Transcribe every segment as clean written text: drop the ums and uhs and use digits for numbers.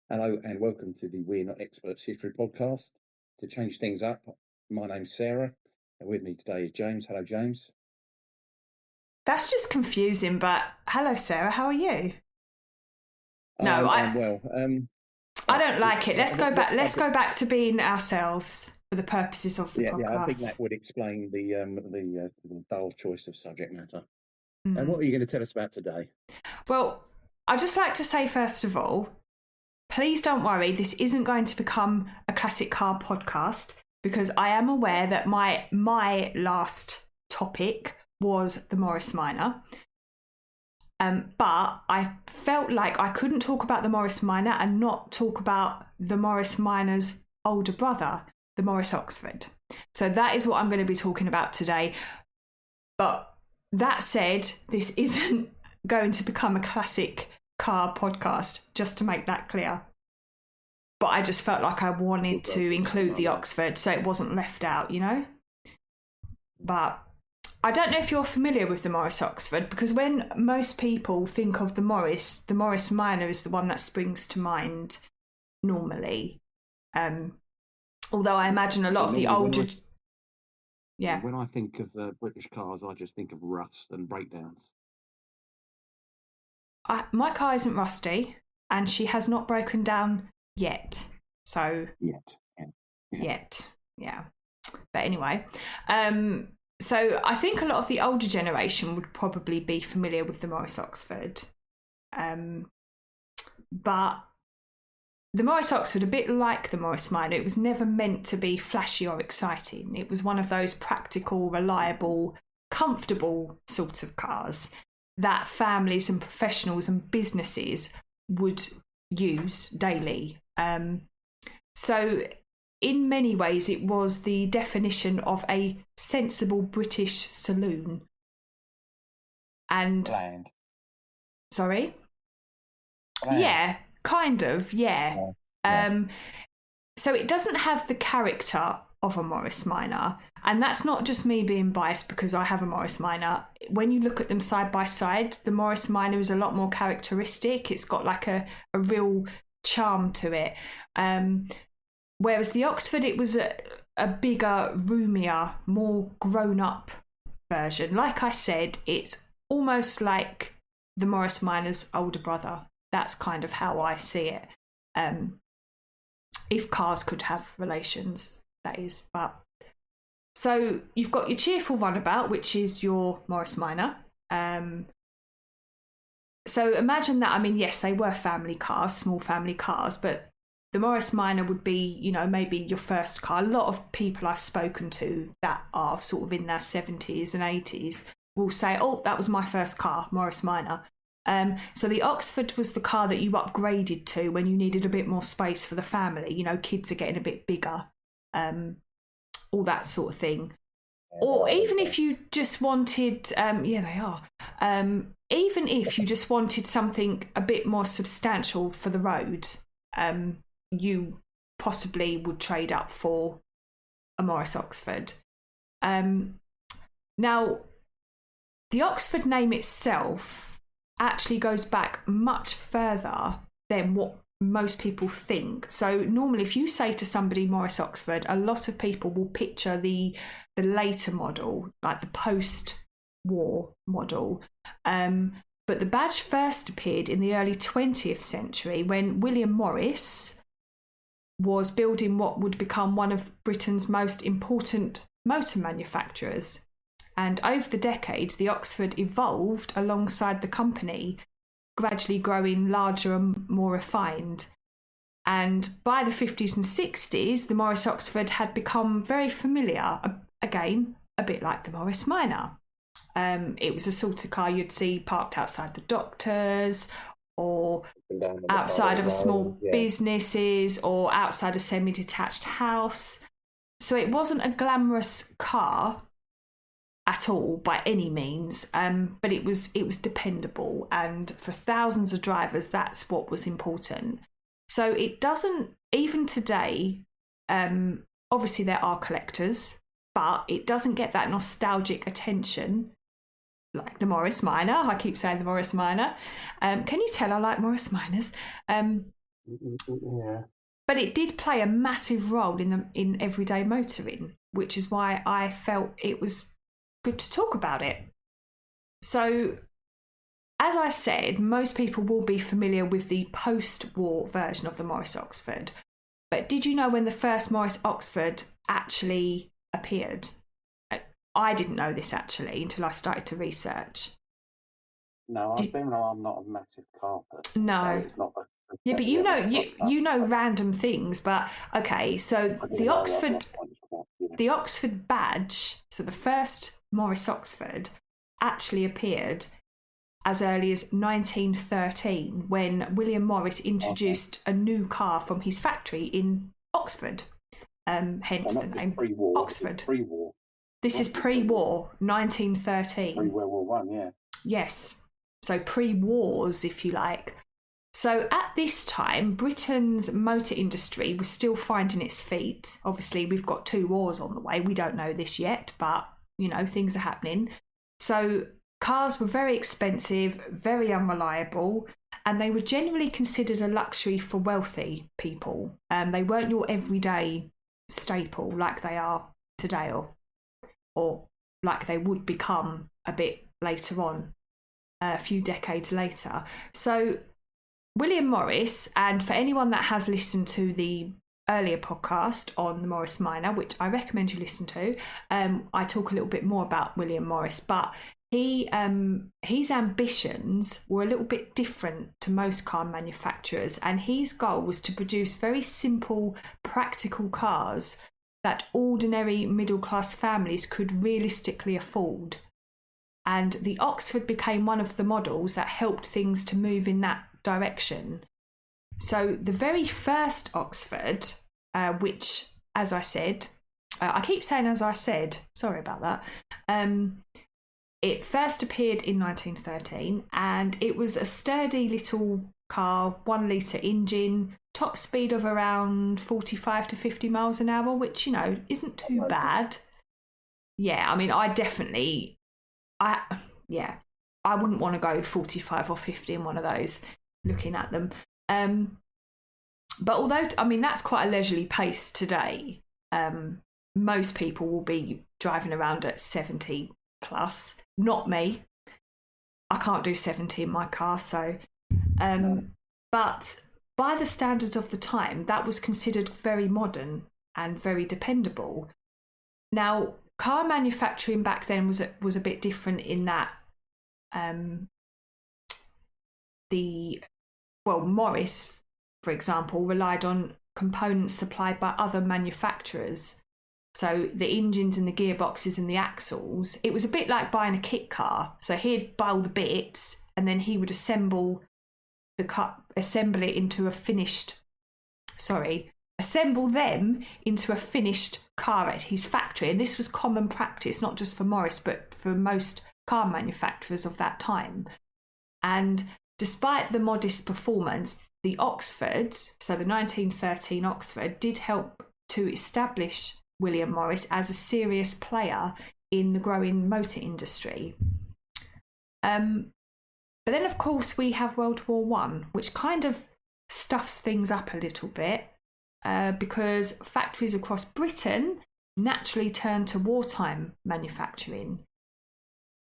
Hello and welcome to the We're Not Experts History podcast. To change things up, my name's Sarah, and with me today is James. Hello, James. That's just confusing, but hello, Sarah. How are you? No, I'm well. I don't like it. Let's go back. Let's go back to being ourselves for the purposes of the podcast. Yeah, I think that would explain the dull choice of subject matter. Mm. And what are you going to tell us about today? Well, I'd just like to say, first of all, please don't worry. This isn't going to become a classic car podcast because I am aware that my last topic was the Morris Minor. But I felt like I couldn't talk about the Morris Minor and not talk about the Morris Minor's older brother, the Morris Oxford. So that is what I'm going to be talking about today. But that said, this isn't going to become a classic car podcast, just to make that clear. But I just felt like I wanted to include the Oxford so it wasn't left out, you know? But I don't know if you're familiar with the Morris Oxford, because when most people think of the Morris Minor is the one that springs to mind normally. Although I imagine a lot of the older... When I think of British cars, I just think of rust and breakdowns. My car isn't rusty, and she has not broken down yet. So... Yet, yeah. But anyway... So I think a lot of the older generation would probably be familiar with the Morris Oxford. But the Morris Oxford, a bit like the Morris Minor, it was never meant to be flashy or exciting. It was one of those practical, reliable, comfortable sorts of cars that families and professionals and businesses would use daily. So in many ways, it was the definition of a sensible British saloon. And Bland. Sorry? Bland. Yeah, kind of, yeah. So it doesn't have the character of a Morris Minor, and that's not just me being biased because I have a Morris Minor. When you look at them side by side, the Morris Minor is a lot more characteristic. It's got like a real charm to it. Whereas the Oxford, it was a bigger, roomier, more grown-up version. Like I said, it's almost like the Morris Minor's older brother. That's kind of how I see it. If cars could have relations, that is. But so you've got your cheerful runabout, which is your Morris Minor. So imagine that. I mean, yes, they were family cars, small family cars, but the Morris Minor would be, you know, maybe your first car. A lot of people I've spoken to that are sort of in their 70s and 80s will say, oh, that was my first car, Morris Minor. So the Oxford was the car that you upgraded to when you needed a bit more space for the family. You know, kids are getting a bit bigger, all that sort of thing. Or even if you just wanted, they are. Even if you just wanted something a bit more substantial for the road, you possibly would trade up for a Morris Oxford. Now, the Oxford name itself actually goes back much further than what most people think. So normally if you say to somebody Morris Oxford, a lot of people will picture the later model, like the post-war model. But the badge first appeared in the early 20th century when William Morris was building what would become one of Britain's most important motor manufacturers. And over the decades, the Oxford evolved alongside the company, gradually growing larger and more refined. And by the 50s and 60s, the Morris Oxford had become very familiar, again, a bit like the Morris Minor. It was a sort of car you'd see parked outside the doctors or outside of small businesses or outside a semi-detached house. So it wasn't a glamorous car at all by any means, but it was dependable, and for thousands of drivers that's what was important. So it doesn't, even today, obviously there are collectors, but it doesn't get that nostalgic attention like the Morris Minor. I keep saying the Morris Minor. Can you tell I like Morris Minors? Yeah. But it did play a massive role in everyday motoring, which is why I felt it was good to talk about it. So, as I said, most people will be familiar with the post-war version of the Morris Oxford. But did you know when the first Morris Oxford actually appeared? I didn't know this actually until I started to research. No, I'm not a massive car person, No. so it's not. Yeah, but you know random things. But okay, so the Oxford badge, so the first Morris Oxford, actually appeared as early as 1913 when William Morris introduced a new car from his factory in Oxford. Hence the name pre-war, Oxford. Pre-war. This is pre-war, 1913. Pre-World War One, yeah. Yes, so pre-wars, if you like. So at this time, Britain's motor industry was still finding its feet. Obviously, we've got 2 wars on the way. We don't know this yet, but, you know, things are happening. So cars were very expensive, very unreliable, and they were generally considered a luxury for wealthy people. They weren't your everyday staple like they are today, or like they would become a bit later on, a few decades later. So William Morris, and for anyone that has listened to the earlier podcast on the Morris Minor, which I recommend you listen to, I talk a little bit more about William Morris, but his ambitions were a little bit different to most car manufacturers, and his goal was to produce very simple, practical cars that ordinary middle-class families could realistically afford. And the Oxford became one of the models that helped things to move in that direction. So the very first Oxford, which, as I said, I keep saying as I said, sorry about that, it first appeared in 1913, and it was a sturdy little car, 1 litre engine, top speed of around 45 to 50 miles an hour, which, you know, isn't too bad. Yeah, I mean, I wouldn't want to go 45 or 50 in one of those, looking at them. But although, I mean, that's quite a leisurely pace today, most people will be driving around at 70 plus. Not me. I can't do 70 in my car, so... But by the standards of the time, that was considered very modern and very dependable. Now, car manufacturing back then was a bit different in that Morris, for example, relied on components supplied by other manufacturers. So the engines and the gearboxes and the axles, it was a bit like buying a kit car. So he'd buy all the bits and then he would assemble them into a finished car at his factory. And this was common practice, not just for Morris, but for most car manufacturers of that time. And despite the modest performance, the Oxford, so the 1913 Oxford, did help to establish William Morris as a serious player in the growing motor industry. But then, of course, we have World War One, which kind of stuffs things up a little bit because factories across Britain naturally turned to wartime manufacturing.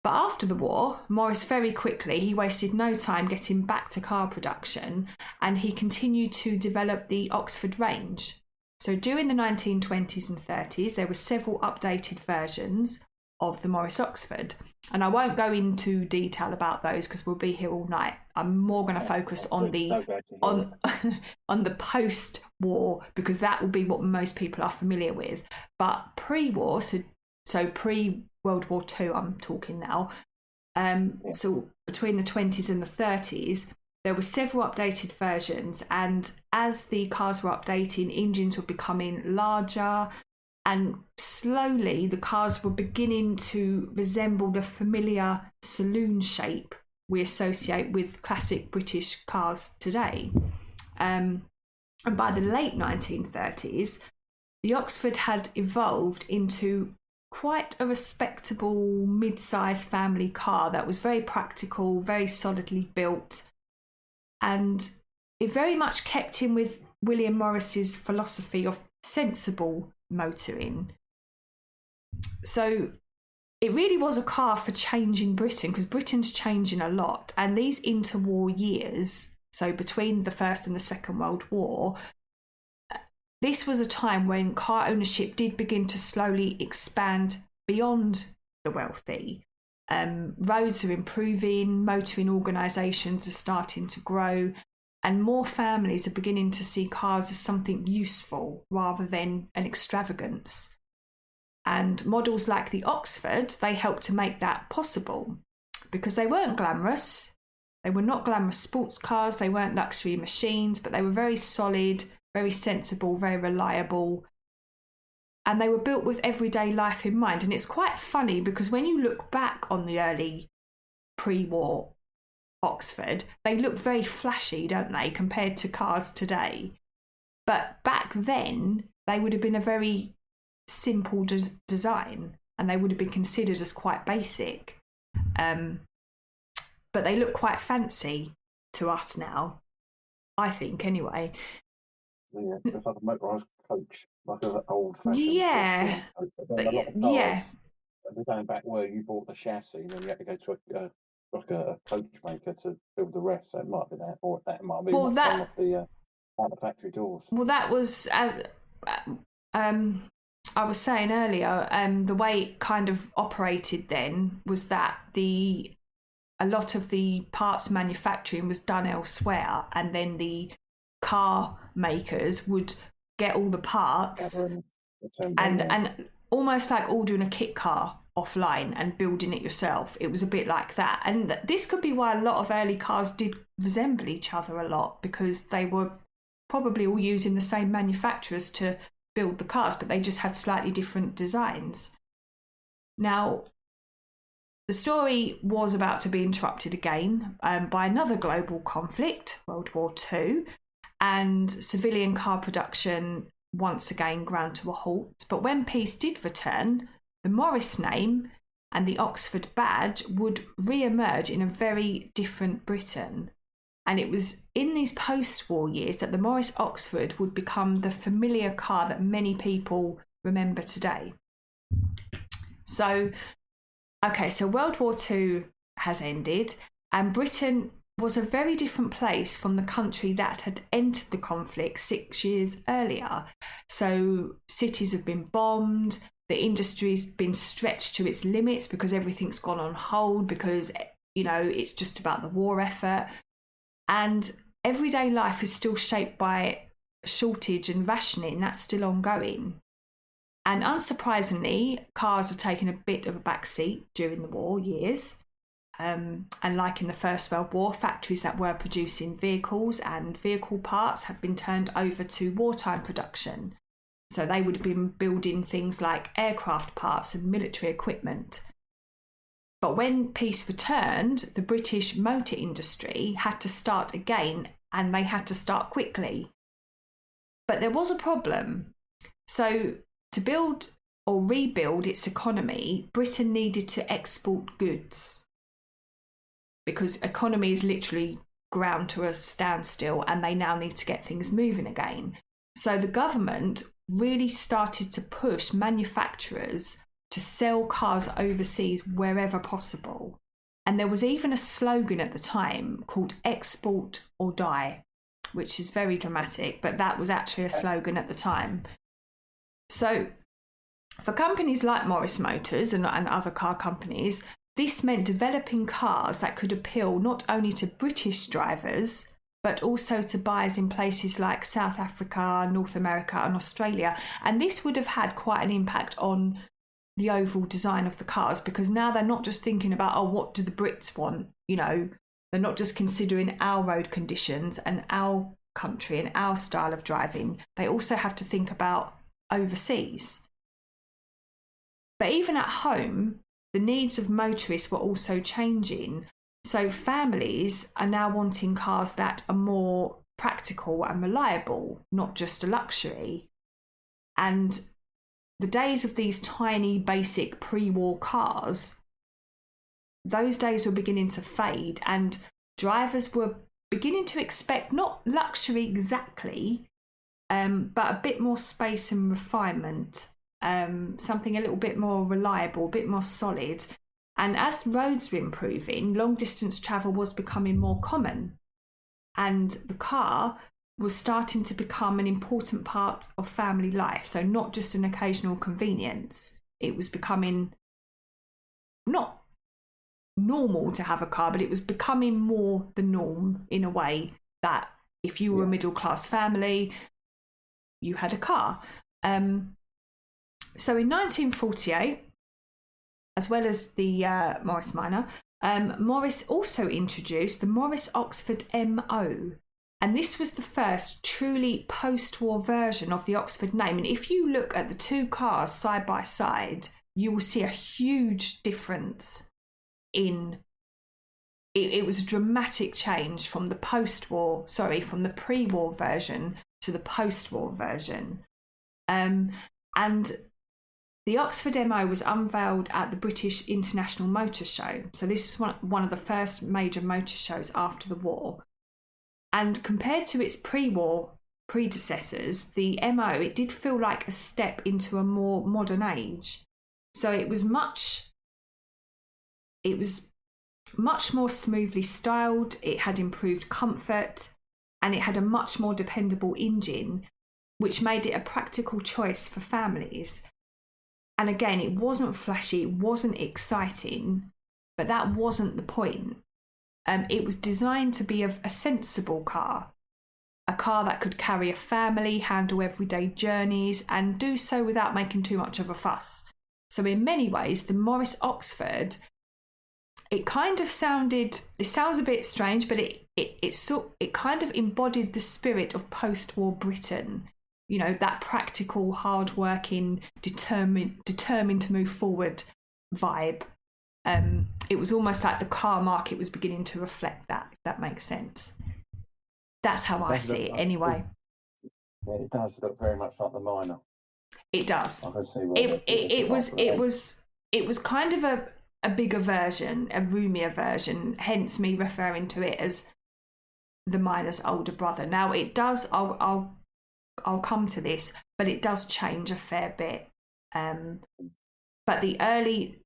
But after the war, Morris very quickly, he wasted no time getting back to car production, and he continued to develop the Oxford range. So during the 1920s and 30s, there were several updated versions of the Morris Oxford. And I won't go into detail about those because we'll be here all night. I'm more going to focus on the post-war, because that will be what most people are familiar with. But pre-war, so pre-World War II, I'm talking now. So between the 20s and the 30s, there were several updated versions, and as the cars were updating, engines were becoming larger, and slowly the cars were beginning to resemble the familiar saloon shape we associate with classic British cars today. And by the late 1930s, the Oxford had evolved into quite a respectable mid-sized family car that was very practical, very solidly built. And it very much kept in with William Morris's philosophy of sensible motoring. So it really was a car for changing Britain, because Britain's changing a lot. And these interwar years, so between the First and the Second World War, this was a time when car ownership did begin to slowly expand beyond the wealthy. Roads are improving, motoring organisations are starting to grow, and more families are beginning to see cars as something useful rather than an extravagance. And models like the Oxford, they helped to make that possible, because they weren't glamorous. They were not glamorous sports cars, they weren't luxury machines, but they were very solid, very sensible, very reliable. And they were built with everyday life in mind. And it's quite funny, because when you look back on the early pre-war Oxford, they look very flashy, don't they, compared to cars today. But back then, they would have been a very simple design, and they would have been considered as quite basic. But they look quite fancy to us now, I think, anyway. Yeah, it's like a motorised coach, like an old-fashioned. Yeah. A lot of cars, they're going back where you bought the chassis, and then you had to go to a coach maker to build the rest. So it might be that, or that might be one of the out the factory doors. Well, that was, as I was saying earlier, the way it kind of operated then was that a lot of the parts manufacturing was done elsewhere, and then the car makers would get all the parts and almost like ordering a kit car offline and building it yourself. It was a bit like that. And this could be why a lot of early cars did resemble each other a lot, because they were probably all using the same manufacturers to build the cars, but they just had slightly different designs. Now, the story was about to be interrupted again by another global conflict, World War II, and civilian car production once again ground to a halt. But when peace did return, the Morris name and the Oxford badge would re-emerge in a very different Britain. And it was in these post-war years that the Morris Oxford would become the familiar car that many people remember today. So World War II has ended, and Britain was a very different place from the country that had entered the conflict 6 years earlier. So cities have been bombed, the industry's been stretched to its limits because everything's gone on hold, because, it's just about the war effort. And everyday life is still shaped by shortage and rationing. That's still ongoing. And unsurprisingly, cars have taken a bit of a backseat during the war years. And like in the First World War, factories that were producing vehicles and vehicle parts have been turned over to wartime production. So they would have been building things like aircraft parts and military equipment. But when peace returned, the British motor industry had to start again, and they had to start quickly. But there was a problem. So to build or rebuild its economy, Britain needed to export goods, because economy is literally ground to a standstill, and they now need to get things moving again. So the government really started to push manufacturers to sell cars overseas wherever possible. And there was even a slogan at the time called "Export or Die," which is very dramatic, but that was actually a slogan at the time. So for companies like Morris Motors and other car companies, this meant developing cars that could appeal not only to British drivers, but also to buyers in places like South Africa, North America and Australia. And this would have had quite an impact on the overall design of the cars, because now they're not just thinking about, what do the Brits want? They're not just considering our road conditions and our country and our style of driving. They also have to think about overseas. But even at home, the needs of motorists were also changing. So families are now wanting cars that are more practical and reliable, not just a luxury. And the days of these tiny, basic pre-war cars, those days were beginning to fade, and drivers were beginning to expect not luxury exactly, but a bit more space and refinement, something a little bit more reliable, a bit more solid. And as roads were improving, long distance travel was becoming more common, and the car was starting to become an important part of family life. So not just an occasional convenience. It was becoming not normal to have a car, but it was becoming more the norm, in a way that if you were a middle class family, you had a car. So in 1948, as well as the Morris Minor, Morris also introduced the Morris Oxford MO. And this was the first truly post-war version of the Oxford name. And if you look at the two cars side by side, you will see a huge difference in... It was a dramatic change from the from the pre-war version to the post-war version. And the Oxford MO was unveiled at the British International Motor Show. So this is one of the first major motor shows after the war. And compared to its pre-war predecessors, the MO, it did feel like a step into a more modern age. So it was much more smoothly styled, it had improved comfort, and it had a much more dependable engine, which made it a practical choice for families. And again, it wasn't flashy, it wasn't exciting, but that wasn't the point. It was designed to be a sensible car, a car that could carry a family, handle everyday journeys, and do so without making too much of a fuss. So in many ways, the Morris Oxford, it sounds a bit strange, but it kind of embodied the spirit of post-war Britain. You know, that practical, hard-working, determined to move forward vibe. It was almost like the car market was beginning to reflect that, if that makes sense. That's how I see it, anyway. Yeah, it does look very much like the Minor. It does. It was kind of a bigger version, a roomier version, hence me referring to it as the Minor's older brother. Now it does, I'll come to this, but it does change a fair bit. But the early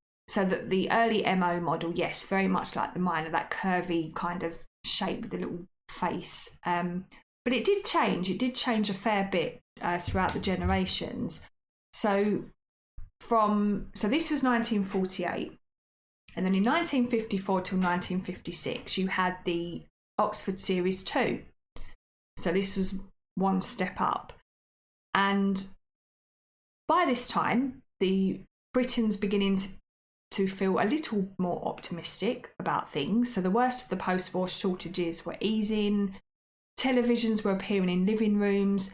MO model, yes, very much like the Minor, that curvy kind of shape with the little face. But it did change a fair bit throughout the generations. So this was 1948. And then in 1954 till 1956, you had the Oxford Series 2. So this was one step up. And by this time, Britain's beginning to feel a little more optimistic about things. So the worst of the post-war shortages were easing, televisions were appearing in living rooms,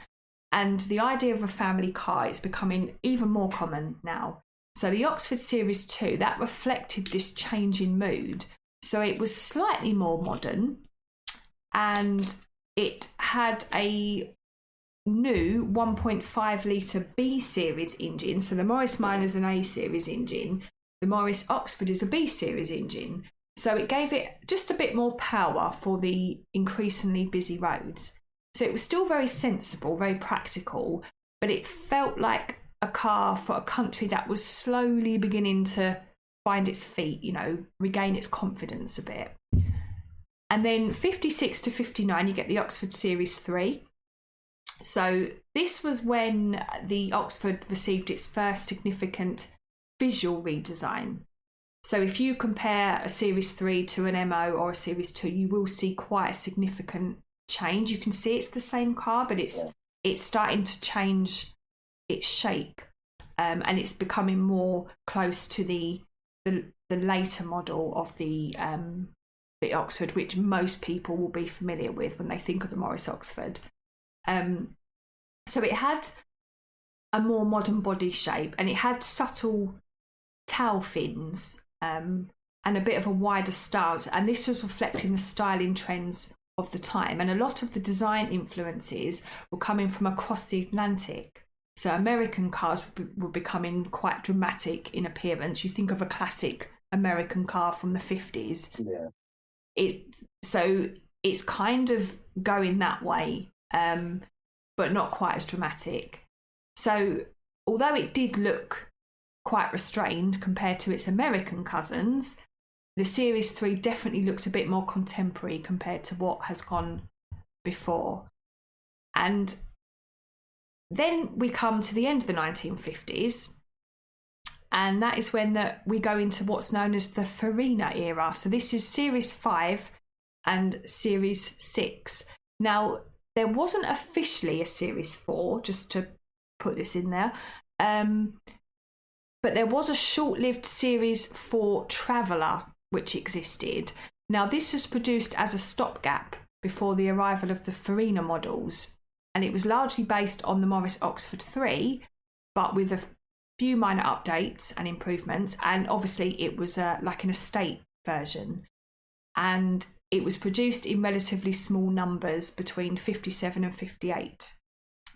and the idea of a family car is becoming even more common now. So the Oxford Series 2, that reflected this change in mood. So it was slightly more modern, and it had a new 1.5 litre B series engine. So the Morris Minor is an A series engine. The Morris Oxford is a B series engine. So it gave it just a bit more power for the increasingly busy roads. So it was still very sensible, very practical, but it felt like a car for a country that was slowly beginning to find its feet, regain its confidence a bit. And then 56 to 59, you get the Oxford Series 3. So this was when the Oxford received its first significant visual redesign. So if you compare a Series 3 to an MO or a Series 2, you will see quite a significant change. You can see it's the same car, but it's starting to change its shape, and it's becoming more close to the later model of the Oxford, which most people will be familiar with when they think of the Morris Oxford. So it had a more modern body shape, and it had subtle tail fins, and a bit of a wider stance, and this was reflecting the styling trends of the time. And a lot of the design influences were coming from across the Atlantic. So American cars were becoming quite dramatic in appearance. You think of a classic American car from the 50s. Yeah. So it's kind of going that way, but not quite as dramatic. So although it did look quite restrained compared to its American cousins, the Series 3 definitely looked a bit more contemporary compared to what has gone before. And then we come to the end of the 1950s, and that is when we go into what's known as the Farina era. So this is Series 5 and Series 6. Now, there wasn't officially a Series 4, just to put this in there, but there was a short-lived Series 4 Traveller which existed. Now, this was produced as a stopgap before the arrival of the Farina models, and it was largely based on the Morris Oxford 3, but with a few minor updates and improvements, and obviously it was like an estate version, and it was produced in relatively small numbers between 57 and 58,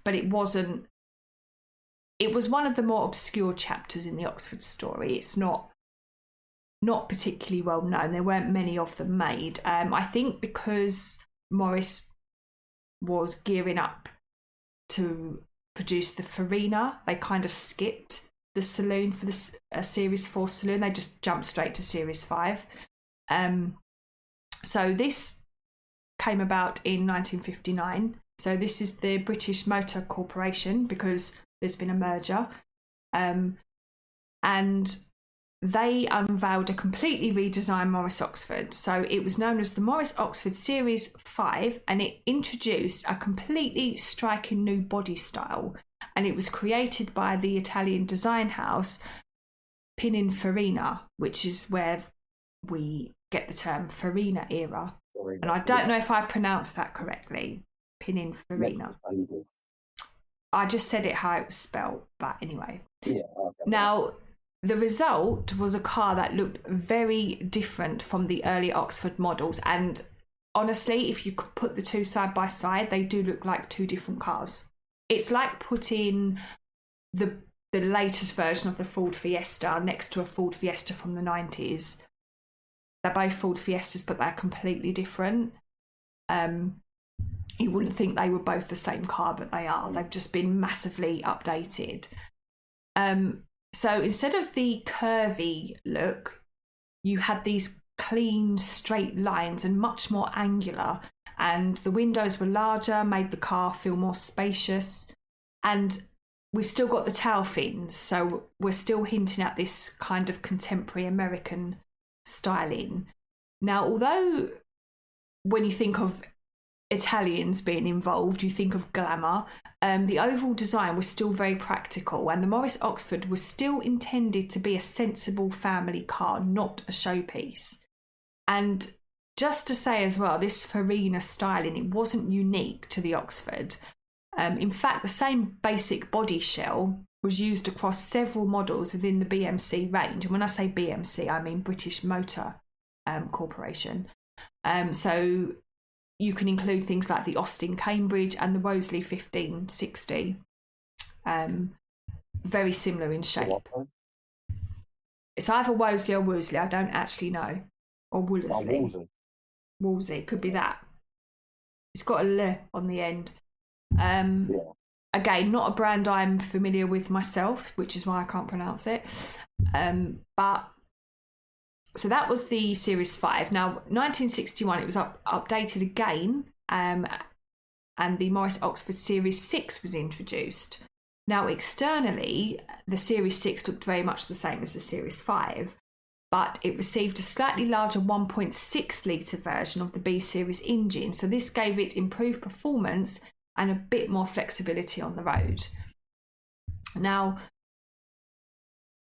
but it was one of the more obscure chapters in the Oxford story. It's not particularly well known. There weren't many of them made. I think because Morris was gearing up to produce the Farina, they kind of skipped the saloon for the Series 4 saloon. They just jumped straight to Series 5. So this came about in 1959. So this is the British Motor Corporation, because there's been a merger. And they unveiled a completely redesigned Morris Oxford. So it was known as the Morris Oxford Series 5, and it introduced a completely striking new body style. And it was created by the Italian design house Pininfarina, which is where we get the term Farina era. And I don't know if I pronounced that correctly. Pininfarina. I just said it how it was spelled, but anyway. Yeah. Okay. Now, the result was a car that looked very different from the early Oxford models. And honestly, if you could put the two side by side, they do look like two different cars. It's like putting the latest version of the Ford Fiesta next to a Ford Fiesta from the 90s. They're both Ford Fiestas, but they're completely different. You wouldn't think they were both the same car, but they are. They've just been massively updated. So instead of the curvy look, you had these clean, straight lines and much more angular. And the windows were larger, made the car feel more spacious. And we've still got the tail fins, so we're still hinting at this kind of contemporary American styling. Now, although when you think of Italians being involved, you think of glamour, the overall design was still very practical, and the Morris Oxford was still intended to be a sensible family car, not a showpiece. And just to say as well, this Farina styling, it wasn't unique to the Oxford. In fact, the same basic body shell was used across several models within the BMC range. And when I say BMC, I mean British Motor Corporation. So you can include things like the Austin Cambridge and the Wolseley 1560. Very similar in shape. It's either Wolseley or Wolseley, I don't actually know. Or Wolseley. Wolseley, could be that. It's got a L on the end. Again, not a brand I'm familiar with myself, which is why I can't pronounce it. But so that was the Series 5. Now, 1961, it was updated again, and the Morris Oxford Series 6 was introduced. Now, externally, the Series 6 looked very much the same as the Series 5, but it received a slightly larger 1.6 litre version of the B Series engine, so this gave it improved performance and a bit more flexibility on the road. Now,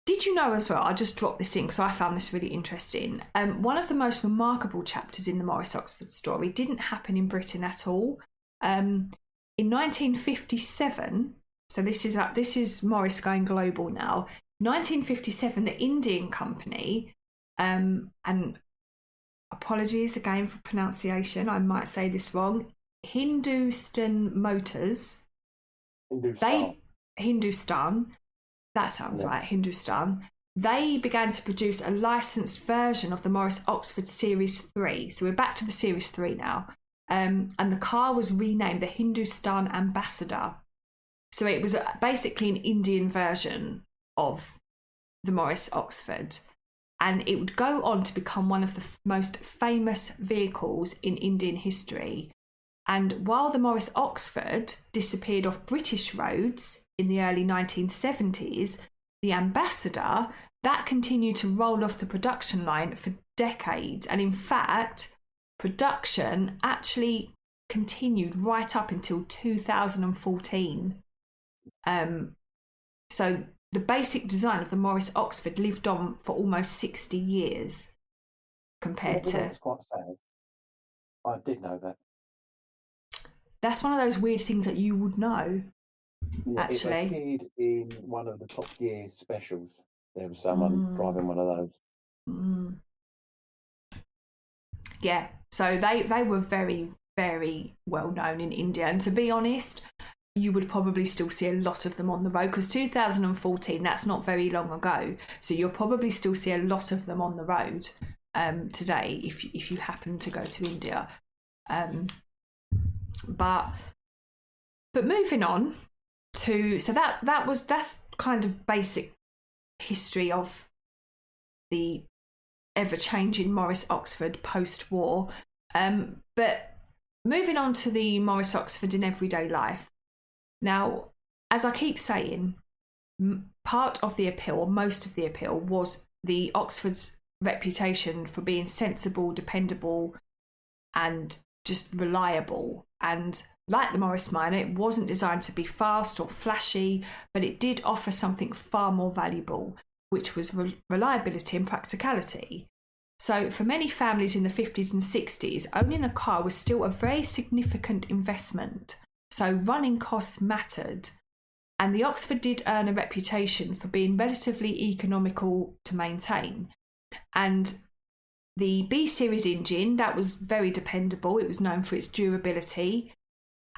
did you know as well, I just dropped this in because I found this really interesting. One of the most remarkable chapters in the Morris Oxford story didn't happen in Britain at all. In 1957, so this is Morris going global now. 1957, the Indian company, and apologies again for pronunciation, I might say this wrong, Hindustan Motors. Hindustan. That sounds right, Hindustan. They began to produce a licensed version of the Morris Oxford Series 3. So we're back to the Series 3 now. and the car was renamed the Hindustan Ambassador. So it was basically an Indian version of the Morris Oxford, and it would go on to become one of the most famous vehicles in Indian history. And while the Morris Oxford disappeared off British roads in the early 1970s, the Ambassador, that continued to roll off the production line for decades. And in fact, production actually continued right up until 2014. So the basic design of the Morris Oxford lived on for almost 60 years compared to... That's quite sad. I did know that. That's one of those weird things that you would know, actually. It appeared in one of the Top Gear specials. There was someone driving one of those. Yeah, so they were very, very well known in India. And to be honest, you would probably still see a lot of them on the road, because 2014, that's not very long ago. So you'll probably still see a lot of them on the road today if you happen to go to India. But moving on to, so that's kind of basic history of the ever-changing Morris Oxford post-war. But moving on to the Morris Oxford in everyday life. Now, as I keep saying, part of the appeal, or most of the appeal, was the Oxford's reputation for being sensible, dependable, and just reliable. And like the Morris Minor, it wasn't designed to be fast or flashy, but it did offer something far more valuable, which was reliability and practicality. So for many families in the 50s and 60s, owning a car was still a very significant investment. So running costs mattered. And the Oxford did earn a reputation for being relatively economical to maintain. And the B series engine, that was very dependable. It was known for its durability,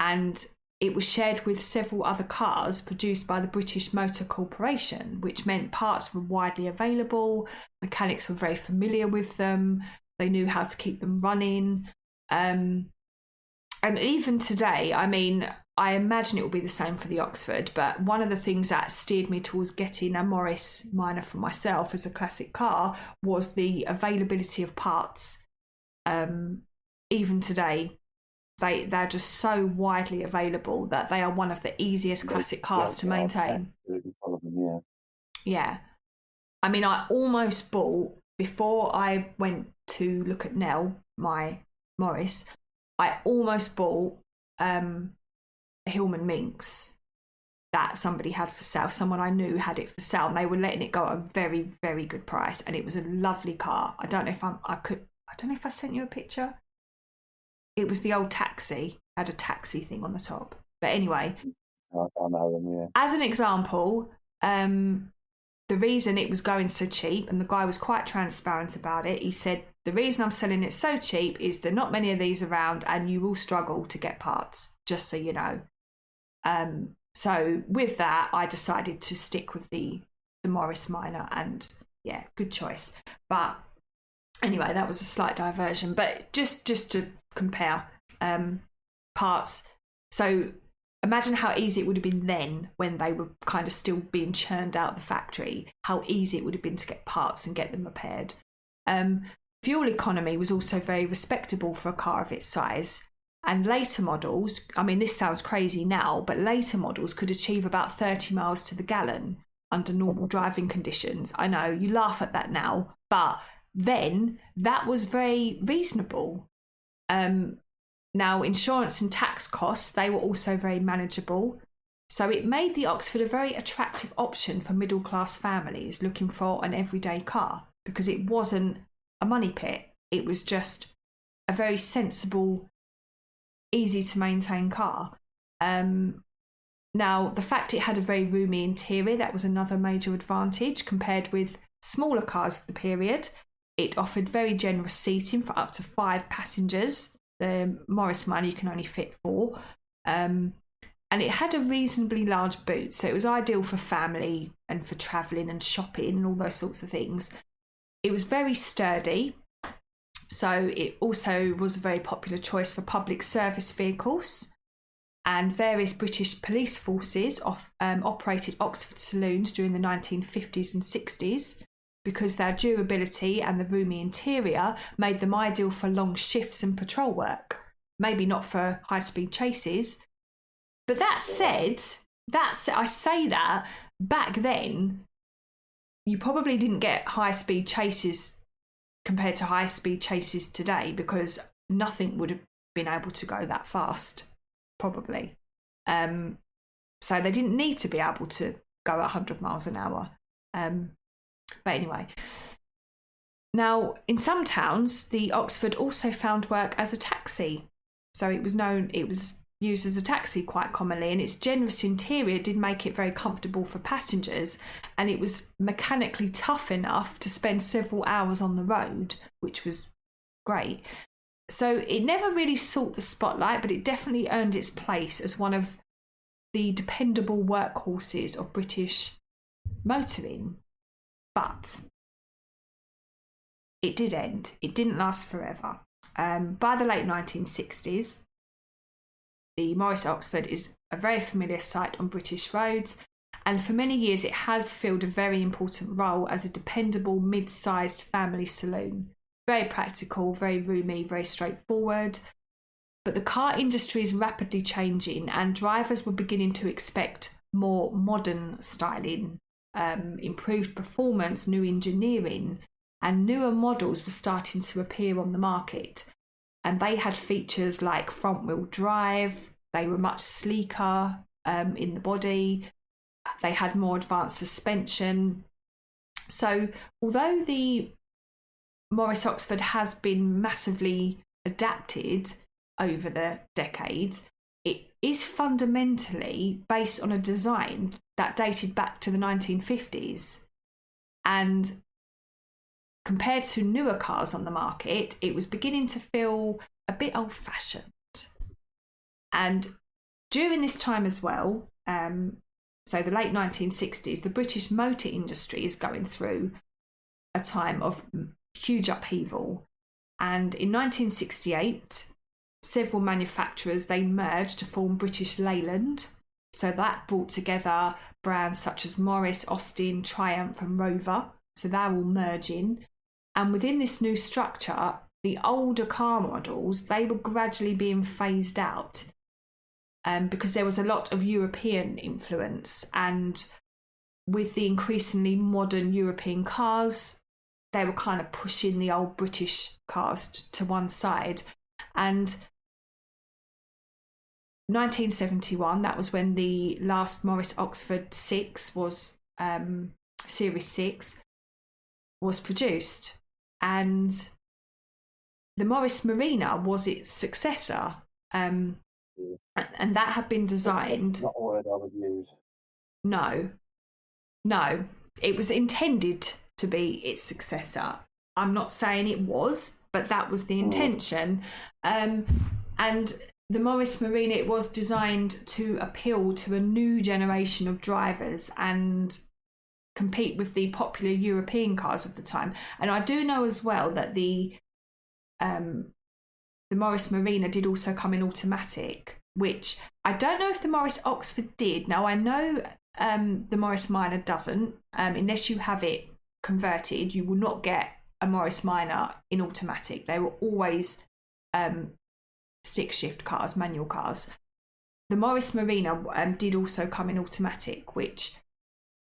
and it was shared with several other cars produced by the British Motor Corporation, which meant parts were widely available, mechanics were very familiar with them, they knew how to keep them running. And even today, I mean, I imagine it will be the same for the Oxford, but one of the things that steered me towards getting a Morris Minor for myself as a classic car was the availability of parts. Even today, they're just so widely available that they are one of the easiest classic cars to maintain. Yeah. I mean, I almost bought, before I went to look at Nell, my Morris, I almost bought a Hillman Minx that somebody had for sale. Someone I knew had it for sale, and they were letting it go at a very, very good price. And it was a lovely car. I don't know if I sent you a picture. It was the old taxi. Had a taxi thing on the top. But anyway, I know them, yeah. As an example, the reason it was going so cheap, and the guy was quite transparent about it, he said, the reason I'm selling it so cheap is there are not many of these around and you will struggle to get parts, just so you know. So with that, I decided to stick with the Morris Minor, and yeah, good choice. But anyway, that was a slight diversion, but just to compare parts. So imagine how easy it would have been then, when they were kind of still being churned out of the factory, how easy it would have been to get parts and get them repaired. Fuel economy was also very respectable for a car of its size. And later models, I mean, this sounds crazy now, but later models could achieve about 30 miles to the gallon under normal driving conditions. I know, you laugh at that now, but then that was very reasonable. Now, insurance and tax costs, they were also very manageable. So it made the Oxford a very attractive option for middle-class families looking for an everyday car, because it wasn't a money pit. It was just a very sensible, easy to maintain car. Now, the fact it had a very roomy interior, that was another major advantage compared with smaller cars of the period. It offered very generous seating for up to 5 passengers. The Morris Minor you can only fit 4. And it had a reasonably large boot, so it was ideal for family and for travelling and shopping and all those sorts of things. It was very sturdy, So it also was a very popular choice for public service vehicles, and various British police forces operated Oxford saloons during the 1950s and 60s because their durability and the roomy interior made them ideal for long shifts and patrol work. Maybe not for high-speed chases. But that said, I say that back then, you probably didn't get high-speed chases compared to high-speed chases today, because nothing would have been able to go that fast, probably. So they didn't need to be able to go 100 miles an hour. But anyway. Now, in some towns, the Oxford also found work as a taxi. So it was used as a taxi quite commonly, and its generous interior did make it very comfortable for passengers, and it was mechanically tough enough to spend several hours on the road, which was great. So it never really sought the spotlight, but it definitely earned its place as one of the dependable workhorses of British motoring. But it did end. It didn't last forever. By the late 1960s, the Morris Oxford is a very familiar sight on British roads, and for many years it has filled a very important role as a dependable mid-sized family saloon. Very practical, very roomy, very straightforward. But the car industry is rapidly changing, and drivers were beginning to expect more modern styling, improved performance, new engineering, and newer models were starting to appear on the market. And they had features like front-wheel drive. They were much sleeker in the body. They had more advanced suspension. So although the Morris Oxford has been massively adapted over the decades, it is fundamentally based on a design that dated back to the 1950s. And compared to newer cars on the market, it was beginning to feel a bit old-fashioned. And during this time as well, so the late 1960s, the British motor industry is going through a time of huge upheaval. And in 1968, several manufacturers, they merged to form British Leyland. So that brought together brands such as Morris, Austin, Triumph and Rover. So they're all merging. And within this new structure, the older car models, they were gradually being phased out because there was a lot of European influence. And with the increasingly modern European cars, they were kind of pushing the old British cars to one side. And 1971, that was when the last Morris Oxford 6 was, Series 6, was produced. And the Morris Marina was its successor, and that had been designed. Not a word I would use. No, it was intended to be its successor. I'm not saying it was, but that was the intention. And the Morris Marina, it was designed to appeal to a new generation of drivers and compete with the popular European cars of the time. And I do know as well that the Morris Marina did also come in automatic, which I don't know if the Morris Oxford did. Now I know the Morris Minor doesn't. Unless you have it converted, you will not get a Morris Minor in automatic. They were always stick shift cars, manual cars. The Morris Marina did also come in automatic, which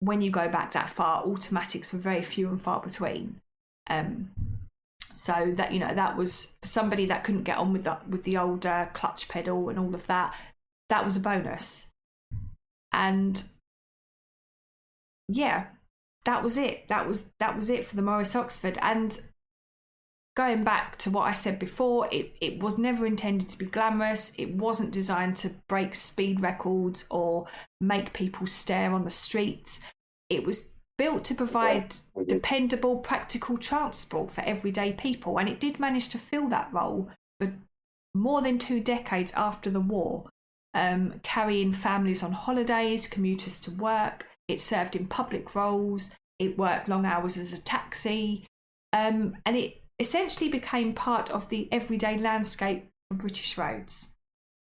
when you go back that far, automatics were very few and far between. So that, that was for somebody that couldn't get on with the older clutch pedal and all of that. That was a bonus. And yeah, that was it. That was it for the Morris Oxford. And going back to what I said before, it was never intended to be glamorous. It wasn't designed to break speed records or make people stare on the streets. It was built to provide dependable, practical transport for everyday people. And it did manage to fill that role for more than 2 decades after the war, carrying families on holidays, commuters to work. It served in public roles. It worked long hours as a taxi. And it essentially became part of the everyday landscape of British roads.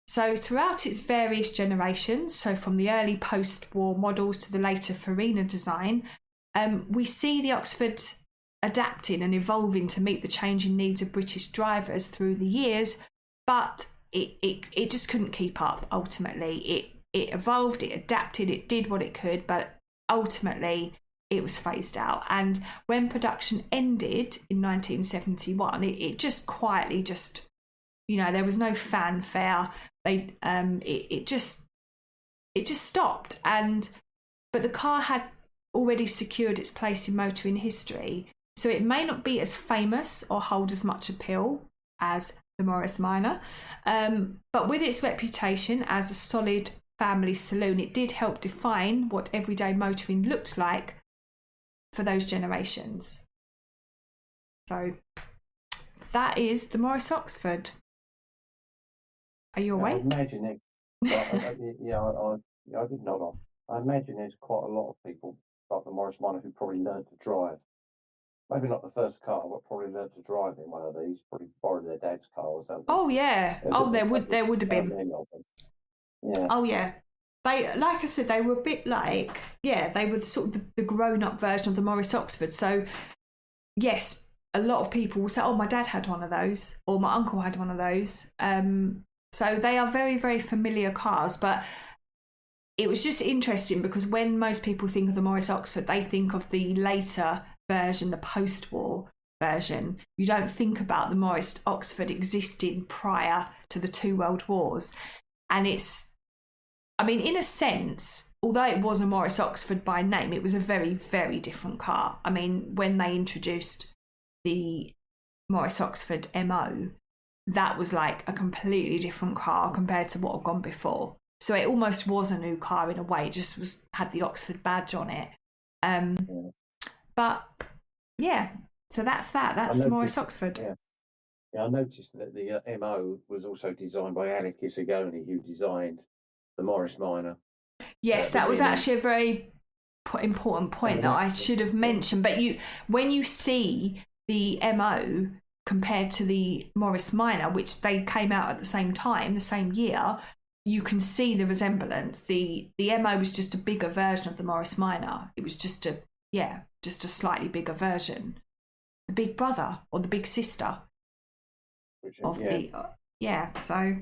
So throughout its various generations, so from the early post-war models to the later Farina design, we see the Oxford adapting and evolving to meet the changing needs of British drivers through the years, but it just couldn't keep up ultimately. It evolved, it adapted, it did what it could, but ultimately it was phased out. And when production ended in 1971, it just quietly just, there was no fanfare. It just stopped. But the car had already secured its place in motoring history, so it may not be as famous or hold as much appeal as the Morris Minor, but with its reputation as a solid family saloon, it did help define what everyday motoring looked like for those generations. So that is the Morris Oxford. Are you awake? I imagine it. I did nod off. I imagine there's quite a lot of people like the Morris Minor who probably learned to drive. Maybe not the first car, but probably learned to drive in one of these. Probably borrowed their dad's car or something. Oh yeah. There would have been. Yeah. Oh yeah. They, like I said, they were a bit like, they were sort of the grown-up version of the Morris Oxford. So yes, a lot of people will say, "Oh, my dad had one of those," or "My uncle had one of those." So they are very, very familiar cars, but it was just interesting because when most people think of the Morris Oxford, they think of the later version, the post-war version. You don't think about the Morris Oxford existing prior to the two world wars. And in a sense, although it was a Morris Oxford by name, it was a very, very different car. When they introduced the Morris Oxford MO, that was like a completely different car compared to what had gone before. So it almost was a new car in a way, it just had the Oxford badge on it. But yeah, so that's that. That's the Morris Oxford. Yeah, I noticed that the MO was also designed by Alec Isagoni, who designed the Morris Minor. Yes, that was actually a very important point that I should have mentioned. But when you see the MO compared to the Morris Minor, which they came out at the same time, the same year, you can see the resemblance. The MO was just a bigger version of the Morris Minor. It was just a slightly bigger version. The big brother or the big sister of the so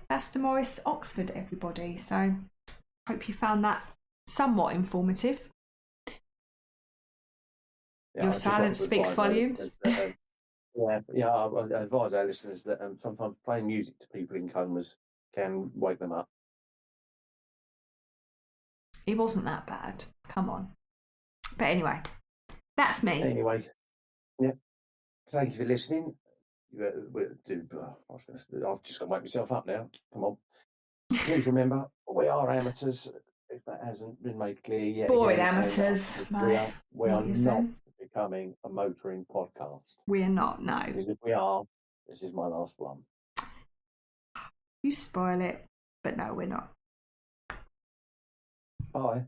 that's the Morris Oxford, everybody. So hope you found that somewhat informative. Your silence speaks volumes. I advise our listeners that sometimes playing music to people in comas can wake them up. It wasn't that bad. Come on. But anyway, that's me. Anyway, thank you for listening. I've just got to wake myself up now. Come on. Please remember, we are amateurs. If that hasn't been made clear yet. Boring amateurs. We are not becoming a motoring podcast. We are not, no. Because if we are, this is my last one. You spoil it, but no, we're not. Bye.